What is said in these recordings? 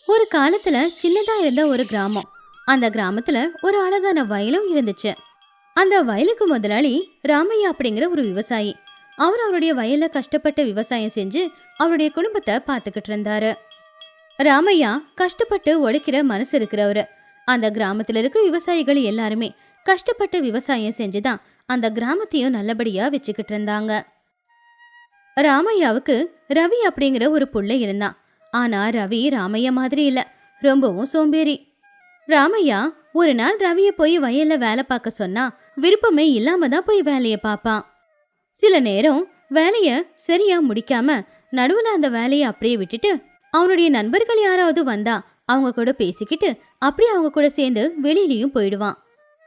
ஒரு காலத்துல சின்னதா இருந்த ஒரு கிராமம். அந்த கிராமத்துல ஒரு அழகான வயலும் இருந்துச்சு. அந்த வயலுக்கு முதலாளி ராமையா அப்படிங்கிற ஒரு விவசாயி. அவர் அவருடைய வயல்ல கஷ்டப்பட்டு விவசாயம் செஞ்சு அவருடைய குடும்பத்தை பார்த்துக்கிட்டு இருந்தாரு. ராமையா கஷ்டப்பட்டு உழைக்கிற மனசு இருக்கிறவரு. அந்த கிராமத்துல இருக்கிற விவசாயிகள் எல்லாருமே கஷ்டப்பட்டு விவசாயம் செஞ்சுதான் அந்த கிராமத்தையும் நல்லபடியா வச்சுக்கிட்டு இருந்தாங்க. ராமையாவுக்கு ரவி அப்படிங்கிற ஒரு புள்ள இருந்தான். ஆனா ரவி ராமையா மாதிரி இல்ல, ரொம்பவும் சோம்பேறி. ராமையா ஒரு நாள் ரவிய போய் வயல்ல வேலை பார்க்க சொன்னா விருப்பமே இல்லாம தான் போய் வேலைய பார்ப்பான். சில நேரம் வேலைய சரியா முடிக்காம நடுவுல அந்த வேலைய அப்படியே விட்டுட்டு அவனுடைய நண்பர்கள் யாராவது வந்தா அவங்க கூட பேசிக்கிட்டு அப்படியே அவங்க கூட சேர்ந்து வெளியிலயும் போயிடுவான்.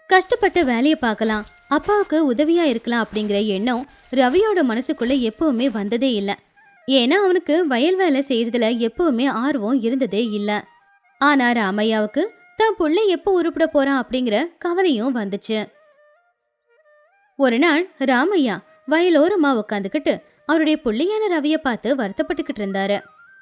கஷ்டப்பட்ட வேலைய பார்க்கலாம், அப்பாவுக்கு உதவியா இருக்கலாம் அப்படிங்கிற எண்ணம் ரவியோட மனசுக்குள்ள எப்பவுமே வந்ததே இல்ல. ஏன்னா அவனுக்கு வயல் வேலை செய்யறதுல எப்பவுமே ஆர்வம் இருந்ததே இல்ல. ஆனா ராமையாவுக்கு தான் புள்ளை எப்போ உருப்பிட போறான் அப்படிங்கிற கவலையும் வந்துச்சு. ஒரு நாள் ராமையா வயலோரமா உட்காந்துக்கிட்டு அவருடைய புள்ளையான ரவிய பார்த்து வருத்தப்பட்டுக்கிட்டு இருந்தாரு.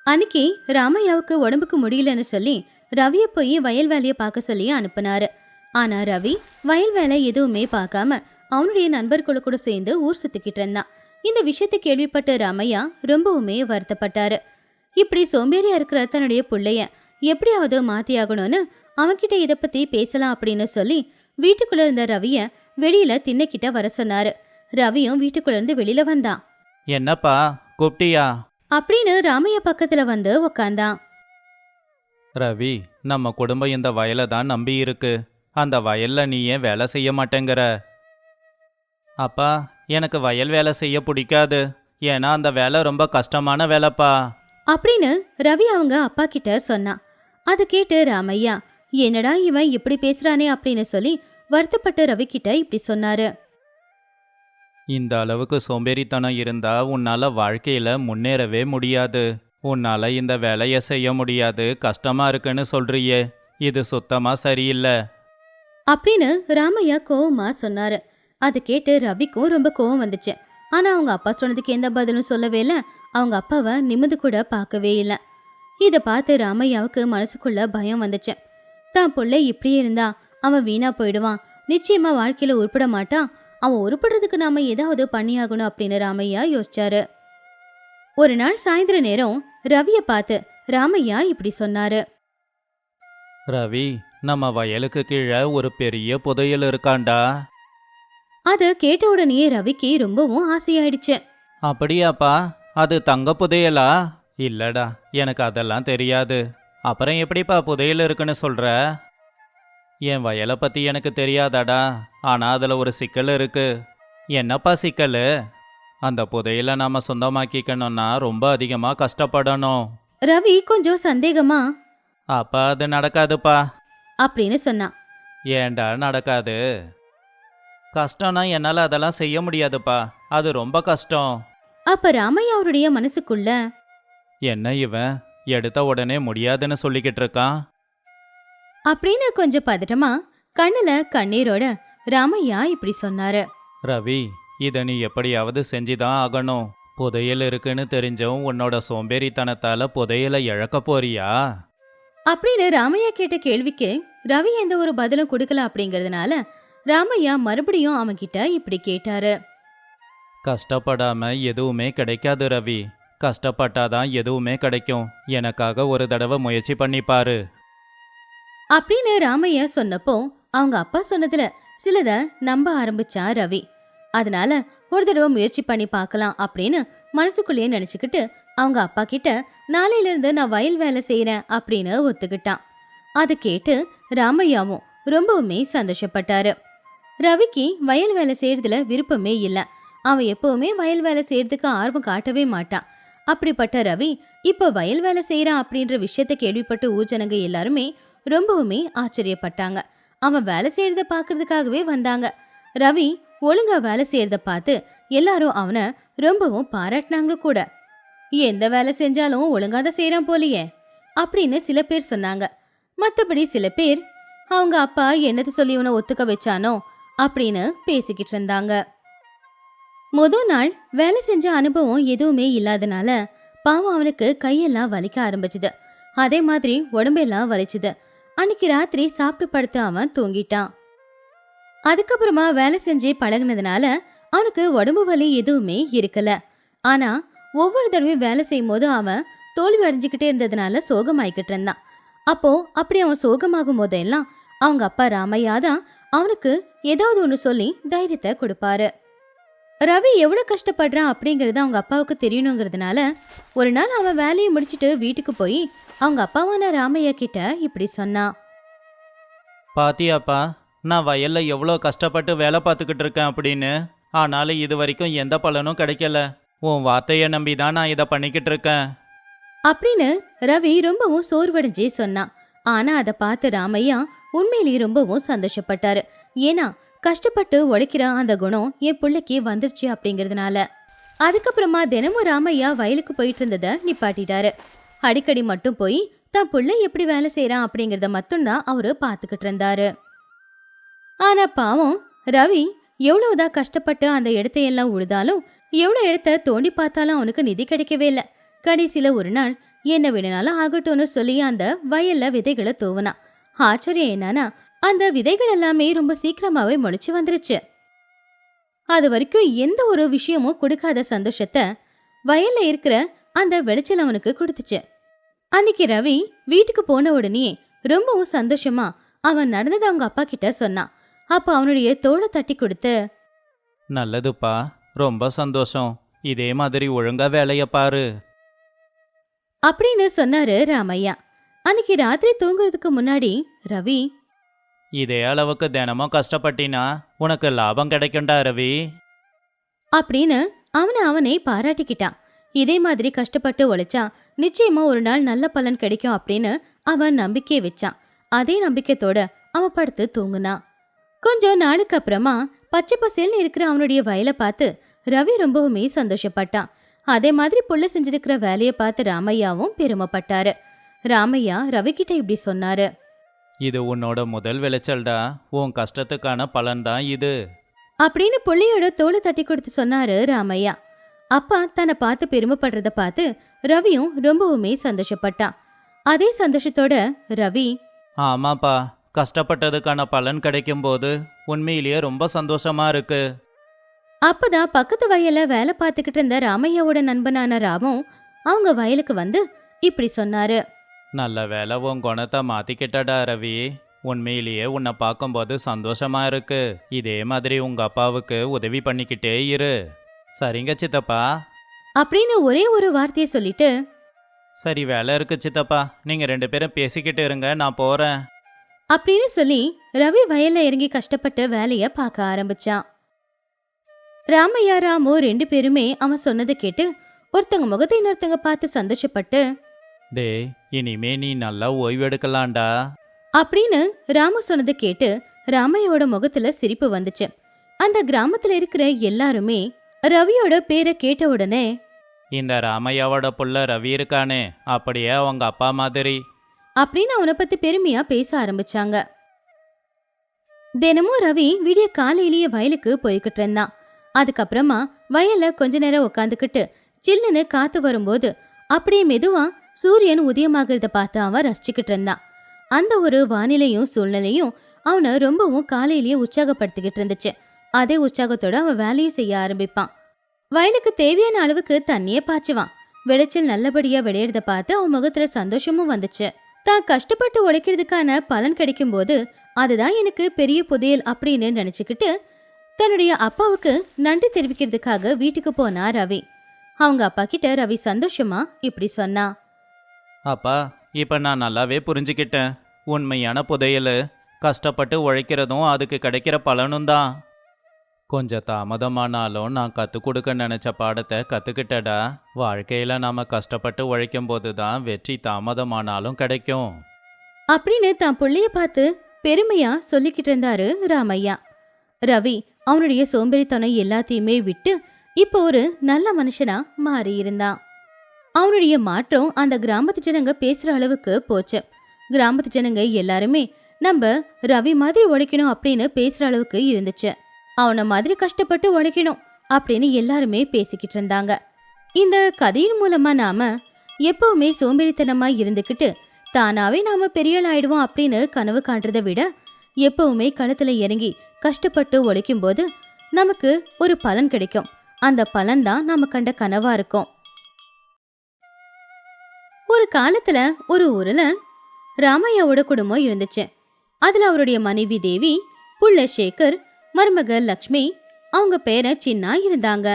அன்னைக்கு ராமையாவுக்கு உடம்புக்கு முடியலன்னு சொல்லி ரவிய போய் வயல் வேலைய பார்க்க சொல்லி அனுப்புனாரு. ஆனா ரவி வயல் வேலை எதுவுமே பார்க்காம அவனுடைய நண்பர்களு கூட சேர்ந்து ஊர் சுத்திக்கிட்டு இருந்தான். இந்த விஷயத்தை கேள்விப்பட்ட ராமையா ரொம்பவுமே வருத்தப்பட்டாரு. இப்படி சோம்பேறியா இருக்கிற தன்னுடைய புள்ளைய எப்படியாவது மாத்தியாகணும்னு அவன்கிட்ட இதை பத்தி பேசலாம் அப்படின்னு சொல்லி வீட்டுக்குள்ள இருந்த ரவிய வெளியில திண்ணக்கிட்ட வர சொன்னாரு. ரவியும் வீட்டுக்குள்ள இருந்து வெளியில வந்தான். என்னப்பா கூப்பிட்டியா? அப்படின்னு ராமையா பக்கத்துல வந்து உக்காந்தான். ரவி, நம்ம குடும்பம் இந்த வயலை தான் நம்பி இருக்கு. அந்த வயல்ல நீ ஏன் வேலை செய்ய மாட்டேங்கிற? அப்பா, எனக்கு வயல் வேலை செய்ய பிடிக்காது. ஏன்னா அந்த வேலை ரொம்ப கஷ்டமான வேலைப்பா அப்படின்னு ரவி அவங்க அப்பா கிட்ட சொன்னான். அதை கேட்டு ராமையா என்னடா இவன் இப்படி பேசுறானே அப்படின்னு சொல்லி வருத்தப்பட்டு ரவி கிட்ட இப்படி சொன்னாரு. இந்த அளவுக்கு சோம்பேறித்தனம் இருந்தா உன்னால வாழ்க்கையில முன்னேறவே முடியாது. உன்னால இந்த வேலையை செய்ய முடியாது, கஷ்டமா இருக்குன்னு சொல்றியே, இது சுத்தமா சரியில்லை அப்படின்னு ராமையா கோவமா சொன்னாரு. அதை கேட்டு ரவிக்கும் ரொம்ப கோவம் வந்துச்சு. ஆனா அவங்க அப்பா சொன்னதுக்கு எந்த பதிலும் சொல்லவே இல்லை. அவங்க அப்பாவை நிமிந்து கூட பார்க்கவே இல்லை. இதை பார்த்து ராமையாவுக்கு மனசுக்குள்ள பயம் வந்துச்சு. தான் புள்ளை இப்படியே இருந்தா அவன் வீணா போயிடுவான், நிச்சயமா வாழ்க்கையில உருப்பிட மாட்டான், அவன் உருப்படுறதுக்கு நாம ஏதாவது பண்ணியாகணும் அப்படின்னு ராமையா யோசிச்சாரு. ஒரு நாள் சாயந்தர நேரம் ரவிய பார்த்து ராமையா இப்படி சொன்னாரு. ரவி, நம்ம வயலுக்கு கீழே ஒரு பெரிய புதையல் இருக்காண்டா. அதை கேட்ட உடனே ரவிக்கு ரொம்பவும் ஆசையாயிடுச்சு. அப்படியாப்பா? அது தங்க புதையலா? இல்லடா, எனக்கு அதெல்லாம் தெரியாது. அப்புறம் எப்படிப்பா புதையல் இருக்குன்னு சொல்ற? என் வயலை பத்தி எனக்கு தெரியாதாடா, ஆனா அதுல ஒரு சிக்கல் இருக்கு. என்னப்பா சிக்கல்? அந்த புதையலை நாம சொந்தமாக்கிக்கணும்னா ரொம்ப அதிகமா கஷ்டப்படணும். ரவி கொஞ்சம் சந்தேகமா அப்பா அது நடக்காதுப்பா. அப்படின்னு சொன்னான். ஏண்டா நடக்காது? கஷ்டம்னா என்னால அதெல்லாம் செய்ய முடியாதுப்பா, அது ரொம்ப கஷ்டம். அப்ப ராமையா அவருடைய மனசுக்குள்ள என்ன இவன் எடுத்த உடனே முடியாதுன்னு சொல்லிக்கிட்டு இருக்கான்? அப்படின்னு கொஞ்சம் பதட்டமா கண்ணுல கண்ணீரோட ராமையா இப்படி சொன்னாரு. ரவி, இதை நீ எப்படியாவது செஞ்சுதான் ஆகணும். புதையல் இருக்குன்னு தெரிஞ்சும் உன்னோட சோம்பேறித்தனத்தால புதையலை இழக்க போறியா? அப்படின்னு ராமையா கேட்ட கேள்விக்கு ரவி எந்த ஒரு பதிலும் கொடுக்கல. அப்படிங்கறதுனால ராமையா மறுபடியும் அவன் கிட்ட இப்படி கேட்டாரு. கஷ்டப்படாம எதுவுமே கிடைக்காது ரவி, கஷ்டப்பட்டாதான் எதுவுமே கிடைக்கும். எனக்காக ஒரு தடவை முயற்சி பண்ணிப்பாரு. அப்படின்னு ராமையா சொன்னப்போ அவங்க அப்பா சொன்னதுல சிலத நம்ப ஆரம்பிச்சா ரவி. அதனால ஒரு தடவை முயற்சி பண்ணி பார்க்கலாம் அப்படின்னு மனசுக்குள்ளேயே நினைச்சுக்கிட்டு அவங்க அப்பா கிட்ட நாளையில இருந்து நான் வயல் வேலை செய்யறேன் அப்படின்னு ஒத்துக்கிட்டான். அது கேட்டு ராமையாவும் ரொம்பவுமே சந்தோஷப்பட்டாரு. ரவிக்கு வயல் வேலை செய்யறதுல விருப்பமே இல்ல. அவன் எப்பவுமே வயல் வேலை செய்யறதுக்கு ஆர்வம் காட்டவே மாட்டான். அப்படிப்பட்ட ரவி இப்ப வயல் வேலை செய்யறான் அப்படின்ற விஷயத்த கேள்விப்பட்டு ஊஜனங்க எல்லாருமே ரொம்பவுமே ஆச்சரியப்பட்டாங்க. அவன் வேலை செய்யறத பாக்குறதுக்காகவே வந்தாங்க. ரவி ஒழுங்கா வேலை செய்யறத பார்த்து எல்லாரும் அவனை ரொம்பவும் பாராட்டினாங்க கூட. எந்த வேலை செஞ்சாலும் ஒழுங்காத செய்யறான் போலியே அப்படின்னு சில பேர் சொன்னாங்க. மத்தபடி சில பேர் அவங்க அப்பா என்னது சொல்லி இவனை ஒத்துக்க வச்சானோ அப்படின்னு பேசிக்கிட்டு இருந்தாங்க. முதல் நாள் வேலை செஞ்ச அனுபவம் எதுவுமே இல்லாதனால பாவம் அவனுக்கு கையெல்லாம் வலிக்க ஆரம்பிச்சுது. அதே மாதிரி உடம்பெல்லாம் வலிச்சுது. அன்னைக்கு ராத்திரி சாப்பிட்டு படுத்து அவன் தூங்கிட்டான். அதுக்கப்புறமா வேலை செஞ்சு பழகுனதுனால அவனுக்கு உடம்பு வலி எதுவுமே இருக்கல. ஆனா ஒவ்வொரு தடவையும் வேலை செய்யும் போது அவன் தோல்வி அடைஞ்சுக்கிட்டே இருந்ததுனால சோகமாயிக்கிட்டு இருந்தான். அப்போ அப்படி அவன் சோகமாகும் போதெல்லாம் அவங்க அப்பா ராமையா தான் அவனுக்கு ஏதாவது ஒன்று சொல்லி தைரியத்தை கொடுப்பாரு. ரவி எவ்வளவு கஷ்டப்படுறான் அப்படிங்கறது அவங்க அப்பாவுக்கு தெரியணுங்கிறதுனால ஒரு நாள் அவன் வேலையை முடிச்சுட்டு வீட்டுக்கு போய் அவங்க அப்பாவான ராமையா கிட்ட இப்படி சொன்னான். பாத்தியாப்பா, நான் வயல்ல எவ்வளோ கஷ்டப்பட்டு வேலை பார்த்துக்கிட்டு இருக்கேன் அப்படின்னு. ஆனாலும் இது வரைக்கும் எந்த பலனும் கிடைக்கல. உன் வார்த்தையை நம்பி தான் நான் இதை பண்ணிக்கிட்டு இருக்கேன். அப்படின்னு ரவி ரொம்பவும் சோர்வடைஞ்சே சொன்னான். ஆனா அதை பார்த்து ராமையா உண்மையிலேயே ரொம்பவும் சந்தோஷப்பட்டாரு. ஏன்னா கஷ்டப்பட்டு உழைக்கிற அந்த குணம் என் பிள்ளைக்கு வந்துருச்சு அப்படிங்கறதுனால. அதுக்கப்புறமா தினமும் ராமையா வயலுக்கு போயிட்டு இருந்ததை நிப்பாட்டிட்டாரு. அடிக்கடி மட்டும் போய் தான் பிள்ளை எப்படி வேலை செய்யறான் அப்படிங்கறத மட்டும்தான் அவரு பாத்துக்கிட்டு இருந்தாரு. ஆனா பாவம் ரவி எவ்வளவுதான் கஷ்டப்பட்டு அந்த இடத்தையெல்லாம் உழுதாலும் எவ்வளவு இடத்த தோண்டி பார்த்தாலும் அவனுக்கு நிதி கிடைக்கவே இல்லை. கடைசியில ஒரு நாள் என்ன வேணுனாலும் ஆகட்டும்னு சொல்லி அந்த வயல்ல விதைகளை தூவனான். ஆச்சரியம் என்னன்னா அந்த விதைகள் எல்லாமே ரொம்ப சீக்கிரமாவே முளைச்சு வந்துருச்சு. அது வரைக்கும் எந்த ஒரு விஷயமும் கொடுக்காத சந்தோஷத்தை வயல்ல இருக்கிற அந்த விளைச்சல் அவனுக்கு கொடுத்துச்சு. அன்னைக்கு ரவி வீட்டுக்கு போன உடனே ரொம்பவும் சந்தோஷமா அவன் நடந்தது அவங்க அப்பா கிட்ட சொன்னான். அப்ப அவனுடைய தோளை தட்டி கொடுத்து, நல்லதுப்பா, ரொம்ப சந்தோஷம். இதே மாதிரி ஒழுங்கா வேலையை பாரு அப்படின்னு சொன்னாரு ராமையா. அன்னைக்கு ராத்திரி தூங்குறதுக்கு முன்னாடி ரவி, இதே அளவுக்கு தினமும் கஷ்டப்பட்டினா உனக்கு லாபம் கிடைக்கும்டா ரவி அப்படின்னு அவனே பாராட்டிக்கிட்டான். இதே மாதிரி கஷ்டப்பட்டு உழைச்சா நிச்சயமா ஒரு நாள் நல்ல பலன் கிடைக்கும் அப்படின்னு அவன் நம்பிக்கை வச்சான். அதே நம்பிக்கையோட அவன் படுத்து தூங்குனான். கொஞ்சம் நாளுக்கு அப்புறமா பச்சை பசேல்னு இருக்கிற அவனுடைய வயலை பார்த்து ரவி ரொம்பவுமே சந்தோஷப்பட்டான். அதே மாதிரி புள்ள செஞ்சிருக்கிற வேலையை பார்த்து ராமையாவும் பெருமைப்பட்டாரு. ராமையா ரவி கிட்ட இப்படி சொன்னாரு. இது உன்னோட முதல் விளைச்சல்டா. உன் கஷ்டத்துக்கான பலன்தான் இது அப்படின்னு புள்ளையோட தோளை தட்டி கொடுத்து சொன்னாரு ராமையா. அப்பா தன்னை பார்த்து பெருமைப்படுறத பார்த்து ரவியும் ரொம்பவுமே சந்தோஷப்பட்டான். அதே சந்தோஷத்தோட ரவி, ஆமாப்பா, கஷ்டப்பட்டதுக்கான பலன் கிடைக்கும் போது உண்மையிலேயே ரொம்ப சந்தோஷமா இருக்கு. அப்பதான் பக்கத்து வயல்ல வேலை பார்த்துக்கிட்டு இருந்த ராமையாவோட நண்பனான ராமும் அவங்க வயலுக்கு வந்து இப்படி சொன்னாரு. நல்ல வேலை உன் குணத்தை மாத்திக்கிட்டடா ரவி. உண்மையிலேயே உன்னை பார்க்கும்போது சந்தோஷமா இருக்கு. இதே மாதிரி உங்க அப்பாவுக்கு உதவி பண்ணிக்கிட்டே இரு. சரிங்க சித்தப்பா. அப்படின்னு ஒரே ஒரு வார்த்தையை சொல்லிட்டு, சரி, வேலை இருக்கு சித்தப்பா, நீங்க 2 பேரும் பேசிக்கிட்டு இருங்க, நான் போறேன் அப்படின்னு சொல்லி ரவி வயல்ல இறங்கி கஷ்டப்பட்டு வேலைய பார்க்க ஆரம்பிச்சான். ராமையா ராமு 2 பேருமே அவன் சொன்னதை கேட்டு ஒருத்தங்க முகத்தை இன்னொருத்தங்க பார்த்து சந்தோஷப்பட்டு, டே, இனிமே நீ நல்லா ஓய்வெடுக்கலாம்டா அப்படின்னு ராமு சொன்னதை கேட்டு ராமையோட முகத்துல சிரிப்பு வந்துச்சு. அந்த கிராமத்துல இருக்கிற எல்லாருமே ரவியோட பேரை கேட்ட உடனே, இந்த ராமையாவோட புள்ள ரவி இருக்கானே, அப்படியே அவங்க அப்பா மாதிரி அப்படின்னு அவனை பத்தி பெருமையா பேச ஆரம்பிச்சாங்க. தினமும் ரவி விடிய காலையிலேயே வயலுக்கு போய்கிட்டு இருந்தான். அதுக்கப்புறமா வயல்ல கொஞ்ச நேரம் உட்காந்துக்கிட்டு சில்லுன்னு காத்து வரும்போது அப்படியே மெதுவா சூரியன் உதயமாகிறத பார்த்து அவன் ரசிச்சுக்கிட்டு இருந்தான். அந்த ஒரு வானிலையும் சூழ்நிலையும் அவனை ரொம்பவும் காலையிலேயே உற்சாகப்படுத்திக்கிட்டு இருந்துச்சு. அதே உற்சாகத்தோட அவன் வேலையும் செய்ய ஆரம்பிப்பான். வயலுக்கு தேவையான அளவுக்கு தண்ணியே பாய்ச்சுவான். விளைச்சல் நல்லபடியா விளையாடுறத பார்த்து அவன் முகத்துல சந்தோஷமும் வந்துச்சு. தான் கஷ்டப்பட்டு உழைக்கிறதுக்கான பலன் கிடைக்கும் போது அதுதான் எனக்கு பெரிய புதையல் அப்படின்னு நினைச்சுக்கிட்டு தன்னுடைய அப்பாவுக்கு நன்றி தெரிவிக்கிறதுக்காக வீட்டுக்கு போனா ரவி. அவங்க அப்பா கிட்ட ரவி சந்தோஷமா இப்படி சொன்னா. அப்பா, இப்ப நான் நல்லாவே புரிஞ்சுக்கிட்டேன். உண்மையான புதையல் கஷ்டப்பட்டு உழைக்கிறதும் அதுக்கு கிடைக்கிற பலனும் தான். கொஞ்சம் தாமதமானாலும் நான் கற்றுக் கொடுக்க நினச்ச பாடத்தை கற்றுக்கிட்டடா. வாழ்க்கையில் நாம் கஷ்டப்பட்டு உழைக்கும் போது தான் வெற்றி தாமதமானாலும் கிடைக்கும் அப்படின்னு தான் புள்ளைய பார்த்து பெருமையா சொல்லிக்கிட்டு இருந்தாரு ராமையா. ரவி அவனுடைய சோம்பேறித்தனம் எல்லாத்தையுமே விட்டு இப்போ ஒரு நல்ல மனுஷனா மாறி இருந்தான். அவனுடைய மாற்றம் அந்த கிராமத்து ஜனங்க பேசுற அளவுக்கு போச்சு. கிராமத்து ஜனங்க எல்லாருமே நம்ம ரவி மாதிரி உழைக்கணும் அப்படின்னு பேசுற அளவுக்கு இருந்துச்சு. அவனை மாதிரி கஷ்டப்பட்டு உழைக்கணும் அப்படின்னு எல்லாருமே பேசிக்கிட்டு இருந்தாங்க. இந்த கதையின் மூலமா நாம எப்பவுமே சோம்பேறித்தனமா இருந்துக்கிட்டு தானாவே நாம பெரியாள் ஆயிடுவோம் அப்படின்னு கனவு காண்றதை விட எப்பவுமே களத்துல இறங்கி கஷ்டப்பட்டு உழைக்கும் போது நமக்கு ஒரு பலன் கிடைக்கும். அந்த பலன் தான் நாம கண்ட கனவா இருக்கும். ஒரு காலத்துல ஒரு ஊர்ல ராமையாவோட குடும்பம் இருந்துச்சு. அதுல அவருடைய மனைவி தேவி, புள்ள சேகர், மருமக லக்ஷ்மி, அவங்க பேர சின்னா இருந்தாங்க.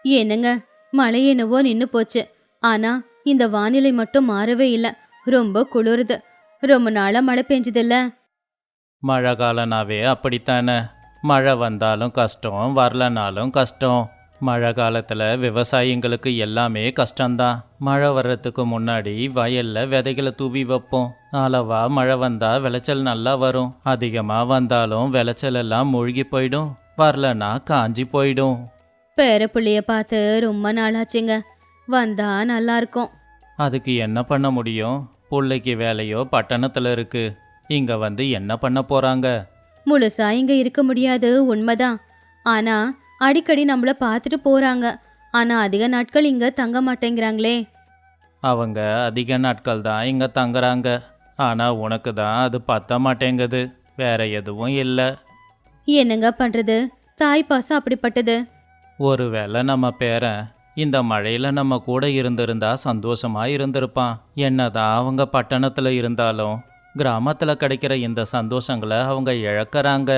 என்னங்க, மழை என்னவோ நின்னு போச்சு. ஆனா இந்த வானிலை மட்டும் மாறவே இல்லை. ரொம்ப குளிருது. ரொம்ப நாளா மழை பெஞ்சதில்ல. மழை காலனாவே அப்படித்தானே. மழை வந்தாலும் கஷ்டம், வரலனாலும் கஷ்டம். மழை காலத்தில் விவசாயிங்களுக்கு எல்லாமே கஷ்டம்தான். மழை வர்றதுக்கு முன்னாடி வயல்ல விதைகளை தூவி வைப்போம். அளவா மழை வந்தா விளைச்சல் நல்லா வரும். அதிகமாக வந்தாலும் விளைச்சல் எல்லாம் மூழ்கி போயிடும். வரலனா காஞ்சி போயிடும். பேர புள்ளைய பார்த்து ரொம்ப நாளாச்சுங்க. வந்தா நல்லா இருக்கும். அதுக்கு என்ன பண்ண முடியும்? பிள்ளைக்கு வேலையோ பட்டணத்தில் இருக்கு. இங்க வந்து என்ன பண்ண போறாங்க? முழுசா இங்க இருக்க முடியாது, உண்மைதான். ஆனா அடிக்கடி நம்மள பார்த்துட்டு போறாங்க. ஆனா அதிக நாட்கள் இங்க தங்க மாட்டேங்கிறாங்களே. அவங்க அதிக நாட்கள் தான் இங்க தங்குறாங்க. ஆனா உனக்கு தான் அது பத்த மாட்டேங்குது. வேற எதுவும் இல்லை. என்னங்க பண்றது? தாய் பாசம் அப்படிப்பட்டது. ஒருவேளை நம்ம பேரன் இந்த மழையில நம்ம கூட இருந்திருந்தா சந்தோஷமா இருந்திருப்பான். என்னதான் அவங்க பட்டணத்துல இருந்தாலும் கிராமத்துல கிடைக்கிற இந்த சந்தோஷங்களை அவங்க இழக்கறாங்க.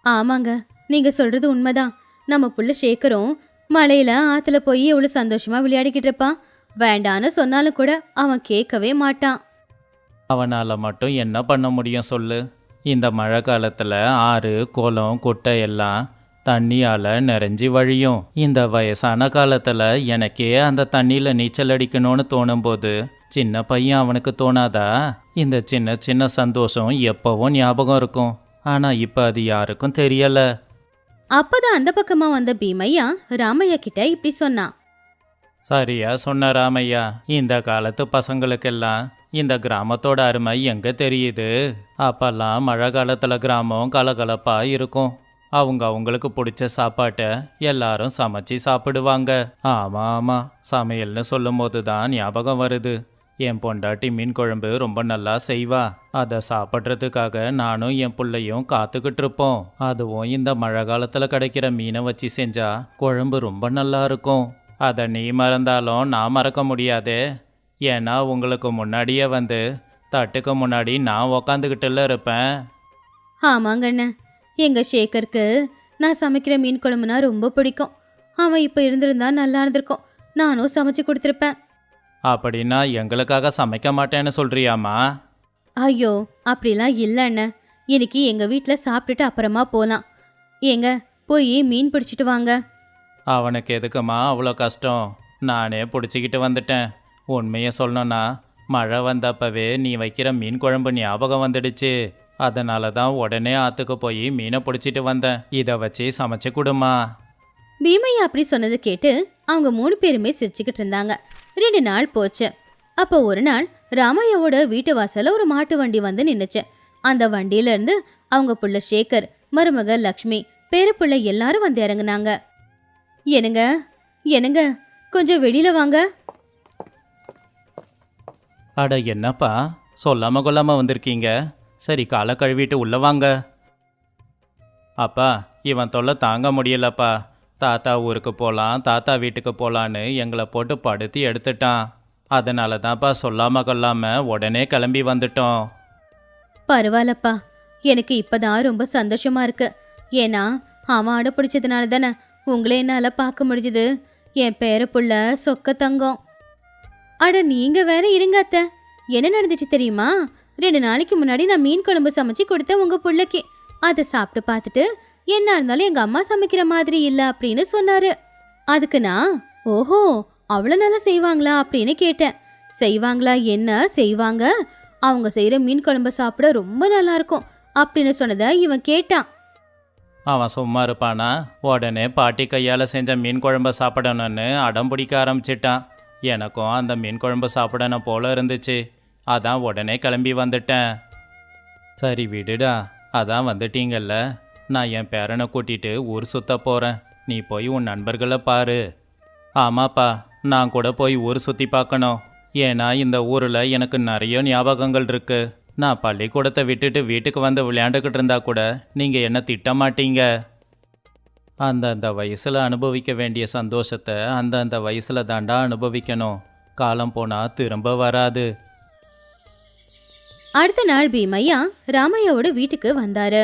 ஆமாங்க, நீங்க சொல்றது உண்மைதான். நம்ம புள்ள சேகரும் மழையில ஆத்துல போய் எவ்வளவு சந்தோஷமா விளையாடிக்கிட்டு இருப்பான். வேண்டான்னு சொன்னாலும் கூட அவன் கேட்கவே மாட்டான். அவனால மட்டும் என்ன பண்ண முடியும் சொல்லு? இந்த மழை காலத்துல ஆறு, குளம், குட்டை எல்லாம் தண்ணியால நிறைஞ்சி வழியும். இந்த வயசான காலத்துல எனக்கே அந்த தண்ணியில நீச்சல் அடிக்கணும்னு தோணும்போது சின்ன பையன் அவனுக்கு தோணாதா? இந்த சின்ன சின்ன சந்தோஷம் எப்பவும் ஞாபகம் இருக்கும். ஆனா இப்ப அது யாருக்கும் தெரியல. அப்பதான் அந்த பக்கமா வந்த பீமையா ராமையா கிட்ட இப்படி சொன்னான். சரியா சொன்ன ராமையா. இந்த காலத்து பசங்களுக்கெல்லாம் இந்த கிராமத்தோட அருமை எங்க தெரியுது? அப்பெல்லாம் மழை காலத்துல கிராமம் கலகலப்பா இருக்கும். அவங்களுக்கு பிடிச்ச சாப்பாட்டை எல்லாரும் சமைச்சு சாப்பிடுவாங்க. ஆமா ஆமா, சமையல்னு சொல்லும் போது தான் ஞாபகம் வருது. என் பொண்டாட்டி மீன் குழம்பு ரொம்ப நல்லா செய்வா. அதை சாப்பிட்றதுக்காக நானும் என் பிள்ளையும் காத்துக்கிட்டு இருப்போம். அதுவும் இந்த மழை காலத்துல கிடைக்கிற மீனை வச்சு செஞ்சா குழம்பு ரொம்ப நல்லா இருக்கும். அதை நீ மறந்தாலும் நான் மறக்க முடியாதே. ஏன்னா உங்களுக்கு முன்னாடியே வந்து தட்டுக்கு முன்னாடி நான் உக்காந்துக்கிட்டுல இருப்பேன். ஆமாங்கண்ண, எங்க சேகருக்கு நான் சமைக்கிற மீன் குழம்புனா ரொம்ப பிடிக்கும். அவன் இப்ப இருந்திருந்தா நல்லா இருந்திருக்கும். நானும் சமைச்சு கொடுத்துருப்பேன். அப்படின்னா எங்களுக்காக சமைக்க மாட்டேன்னு சொல்றியாமா? ஐயோ, அப்படிலாம் இல்லை அண்ணன். இன்னைக்கு எங்க வீட்டுல சாப்பிட்டுட்டு அப்புறமா போலாம். ஏங்க, போய் மீன் பிடிச்சிட்டு வாங்க. அவனுக்கு எதுக்குமா அவ்வளோ கஷ்டம்? நானே பிடிச்சிக்கிட்டு வந்துட்டேன். உண்மையை சொல்லணும்னா மழை வந்தப்பவே நீ வைக்கிற மீன் குழம்பு ஞாபகம் வந்துடுச்சு. அதனால தான் உடனே ஆற்றுக்கு போய் மீனை பிடிச்சிட்டு வந்தேன். இதை வச்சு சமைச்சு கொடுமா. பீமையா அப்படி சொன்னதை கேட்டு அவங்க 3 பேருமே சிரிச்சுக்கிட்டு இருந்தாங்க. 2 நாள் போச்சு. அப்போ ஒரு நாள் ராமையாவோட வீட்டு வாசல்ல ஒரு மாட்டு வண்டி வந்து நின்னுச்சு. அந்த வண்டியில இருந்து அவங்க புள்ள சேகர், மருமக லக்ஷ்மி, பேரப்புள்ள எல்லாரும் வந்து இறங்குனாங்க. என்னங்க என்னங்க, கொஞ்சம் வெளியில வாங்க. அட என்னப்பா, சொல்லாம கொள்ளாம வந்திருக்கீங்க. சரி, காலை கழுவிட்டு உள்ள வாங்க. அப்பா, இவன் தொல்லை தாங்க முடியலப்பா. தாத்தா ஊருக்கு போகலாம், தாத்தா வீட்டுக்கு போகலான்னு எங்களை போட்டு படுத்தி எடுத்துட்டான். அதனால தான்ப்பா சொல்லாம கொள்ளாம உடனே கிளம்பி வந்துட்டோம். பரவாயில்லப்பா, எனக்கு இப்பதான் ரொம்ப சந்தோஷமா இருக்கு. ஏன்னா அவன் அடை பிடிச்சதுனால தானே உங்களை என்னால பார்க்க முடிஞ்சது. என் பேரப்புள்ள சொக்க தங்கம். அட நீங்க வேற இருங்க அத்தை. என்ன நடந்துச்சு தெரியுமா? 2 நாளைக்கு முன்னாடி நான் மீன் குழம்பு சமைச்சு கொடுத்தேன் உங்க புள்ளைக்கு. அதை சாப்பிட்டு பார்த்துட்டு என்ன இருந்தாலும் எங்க அம்மா சமைக்கிற மாதிரி இல்ல அப்படின்னு சொன்னாரு. அதுக்கு நான் ஓஹோ அவ்வளோ நல்லா செய்வாங்களா அப்படின்னு கேட்டேன். செய்வாங்களா? என்ன செய்வாங்க? அவங்க செய்யற மீன் குழம்பு சாப்பிட ரொம்ப நல்லா இருக்கும் அப்படின்னு சொன்னதை இவன் கேட்டான். அவன் சும்மா இருப்பானா? உடனே பாட்டி கையால் செஞ்ச மீன் குழம்பை சாப்பிடணும்னு அடம் பிடிக்க ஆரம்பிச்சிட்டான். எனக்கும் அந்த மீன் குழம்பு சாப்பிடணும் போல இருந்துச்சு. அதான் உடனே கிளம்பி வந்துட்டேன். சரி விடுடா, அதான் வந்துட்டீங்கல்ல. நான் என் பேரனை கூட்டிட்டு ஊர் சுத்த போகிறேன். நீ போய் உன் நண்பர்களை பாரு. ஆமாப்பா, நான் கூட போய் ஊர் சுற்றி பார்க்கணும். ஏன்னா இந்த ஊரில் எனக்கு நிறைய ஞாபகங்கள் இருக்கு. நான் பள்ளிக்கூடத்தை விட்டுட்டு வீட்டுக்கு வந்து விளையாண்டுக்கிட்டு இருந்தா கூட நீங்கள் என்ன திட்ட மாட்டீங்க. அந்தந்த வயசில் அனுபவிக்க வேண்டிய சந்தோஷத்தை அந்தந்த வயசில் தாண்டா அனுபவிக்கணும். காலம் போனால் திரும்ப வராது. அடுத்த நாள் பீமையா ராமையாவோட வீட்டுக்கு வந்தாரு.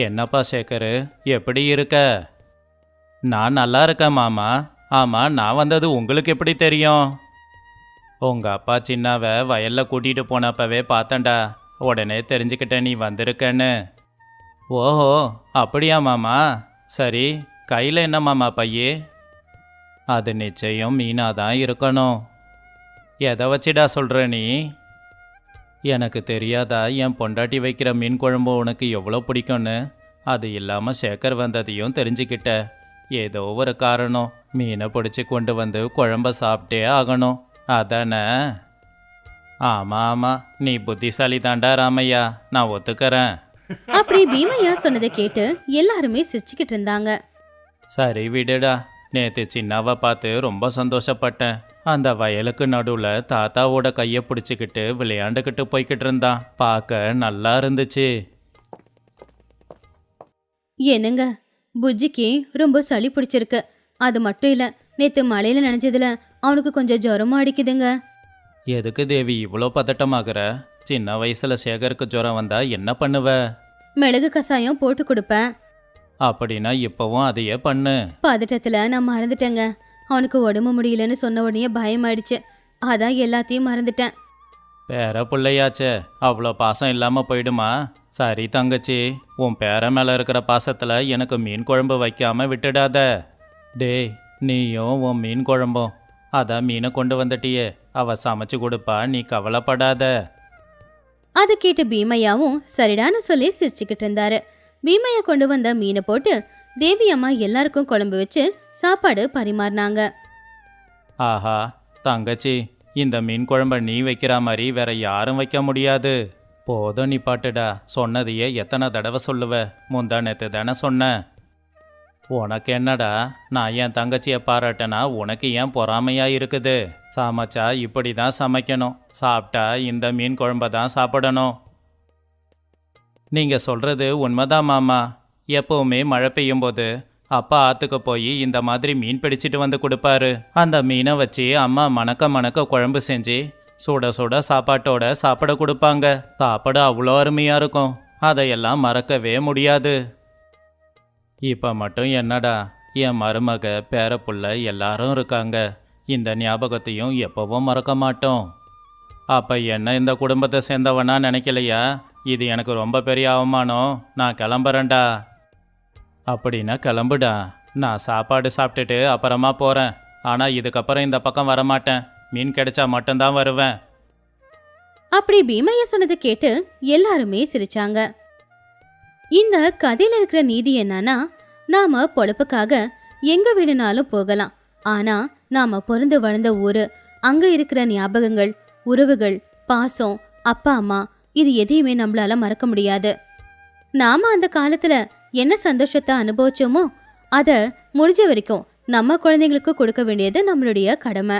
என்னப்பா சேகரு, எப்படி இருக்க? நான் நல்லா இருக்கேன் மாமா. ஆமாம், நான் வந்தது உங்களுக்கு எப்படி தெரியும்? உங்கள் அப்பா சின்னாவை வயலில் கூட்டிகிட்டு போனப்பவே பார்த்தேன்டா. உடனே தெரிஞ்சுக்கிட்டேன் நீ வந்திருக்கன்னு. ஓஹோ, அப்படியா மாமா? சரி, கையில் என்ன மாமா பையே? அது நிச்சயம் மீனாக தான் இருக்கணும். எதை வச்சுடா சொல்கிற நீ? எனக்கு தெரியாதா என் பொண்டாட்டி வைக்கிற மீன் குழம்பு உனக்கு எவ்வளோ பிடிக்கும்னு? அது இல்லாமல் சேகர் வந்ததையும் தெரிஞ்சுக்கிட்ட. ஏதோ ஒரு காரணம், மீனை பிடிச்சி கொண்டு வந்து குழம்ப சாப்பிட்டே ஆகணும், அதானே? ஆமாம் ஆமாம், நீ புத்திசாலி தாண்டா ராமையா, நான் ஒத்துக்கிறேன். அப்படி பீமையா சொன்னதை கேட்டு எல்லாருமே சிரிச்சுக்கிட்டு இருந்தாங்க. சரி விடுடா, நேற்று சின்னாவை பார்த்து ரொம்ப சந்தோஷப்பட்டேன். அந்த வயலுக்கு நடுவில் தாத்தாவோட கையை பிடிச்சிக்கிட்டு விளையாண்டுக்கிட்டு போய்கிட்டு இருந்தான். பார்க்க நல்லா இருந்துச்சு. என்னங்க, புஜ்ஜிக்கு ரொம்ப சளி பிடிச்சிருக்கு. அது மட்டும் இல்ல, நேத்து மழையில நனைஞ்சதுல அவனுக்கு கொஞ்சம் ஜுரமும் அடிக்குதுங்க. எதுக்கு தேவி இவ்வளோ பதட்டமாகற? சின்ன வயசுல சேகருக்கு ஜுரம் வந்தா என்ன பண்ணுவ? மிளகு கசாயம் போட்டு கொடுப்பேன். அப்படின்னா இப்பவும் அதையே பண்ணு. பதட்டத்துல நான் மறந்துட்டேங்க. அவனுக்கு உடம்பு முடியலன்னு சொன்ன உடனே பயமாயிடுச்சு. அதான் எல்லாத்தையும் மறந்துட்டேன். பேர பிள்ளையாச்சே, அவ்வளோ பாசம் இல்லாமல் போயிடுமா? சரி தங்கச்சி, உன் பேர மேலே இருக்கிற பாசத்தில் எனக்கு மீன் குழம்பு வைக்காம விட்டுடாத. டேய், நீயும் உன் மீன் குழம்பும். அதான் மீனை கொண்டு வந்துட்டியே, அவ சமைச்சு கொடுப்பா, நீ கவலைப்படாத. அதை கேட்டு பீமையாவும் சரிடான்னு சொல்லி சிரிச்சுக்கிட்டு இருந்தாரு. பீமையா கொண்டு வந்த மீனை போட்டு தேவி அம்மா எல்லாருக்கும் குழம்பு வச்சு சாப்பாடு பரிமாறினாங்க. ஆஹா தங்கச்சி, இந்த மீன் குழம்ப நீ வைக்கிற மாதிரி வேற யாரும் வைக்க முடியாது. போதும் நீ பாட்டுடா, சொன்னதையே எத்தனை தடவை சொல்லுவ? முந்தா நேத்து தானே சொன்ன. உனக்கு என்னடா, நான் என் தங்கச்சியை பாராட்டனா உனக்கு ஏன் பொறாமையா இருக்குது? சமைச்சா இப்படி தான் சமைக்கணும், சாப்பிட்டா இந்த மீன் குழம்ப தான் சாப்பிடணும். நீங்க சொல்றது உண்மைதான் மாமா. எப்பவுமே மழை பெய்யும் போது அப்பா ஆத்துக்கு போய் இந்த மாதிரி மீன் பிடிச்சிட்டு வந்து கொடுப்பாரு. அந்த மீனை வச்சு அம்மா மணக்க மணக்க குழம்பு செஞ்சு சுட சுட சாப்பாட்டோட சாப்பிட கொடுப்பாங்க. சாப்பாடு அவ்வளோ அருமையா இருக்கும், அதையெல்லாம் மறக்கவே முடியாது. இப்போ மட்டும் என்னடா, என் மருமக பேரப்புள்ள எல்லாரும் இருக்காங்க. இந்த ஞாபகத்தையும் எப்பவும் மறக்க மாட்டோம். அப்போ என்ன இந்த குடும்பத்தை சேர்ந்தவனா நினைக்கலையா? இது எனக்கு ரொம்ப பெரிய அவமானம். நான் கிளம்புறேன்டா. அப்படின்னா கிளம்புடா, நான் சாப்பாடு சாப்பிட்டுட்டு அப்புறமா போகிறேன். ஆனால் இதுக்கப்புறம் இந்த பக்கம் வரமாட்டேன். மீன் கிடைச்சா மட்டும்தான் வருவேன். அப்படி பீமையா சொன்னதை கேட்டு எல்லாருமே சிரிச்சாங்க. இந்த கதையில இருக்கிற நீதி என்னன்னா, நாம பொழப்புக்காக எங்க வேணும்னாலும் போகலாம். ஆனா நாம பிறந்து வளர்ந்த ஊரு, அங்க இருக்கிற ஞாபகங்கள், உறவுகள், பாசம், அப்பா அம்மா, இது எதையுமே நம்மளால மறக்க முடியாது. நாம அந்த காலத்துல என்ன சந்தோஷத்தை அனுபவிச்சோமோ அத முடிஞ்ச வரைக்கும் நம்ம குழந்தைங்களுக்கு கொடுக்க வேண்டியது நம்மளுடைய கடமை.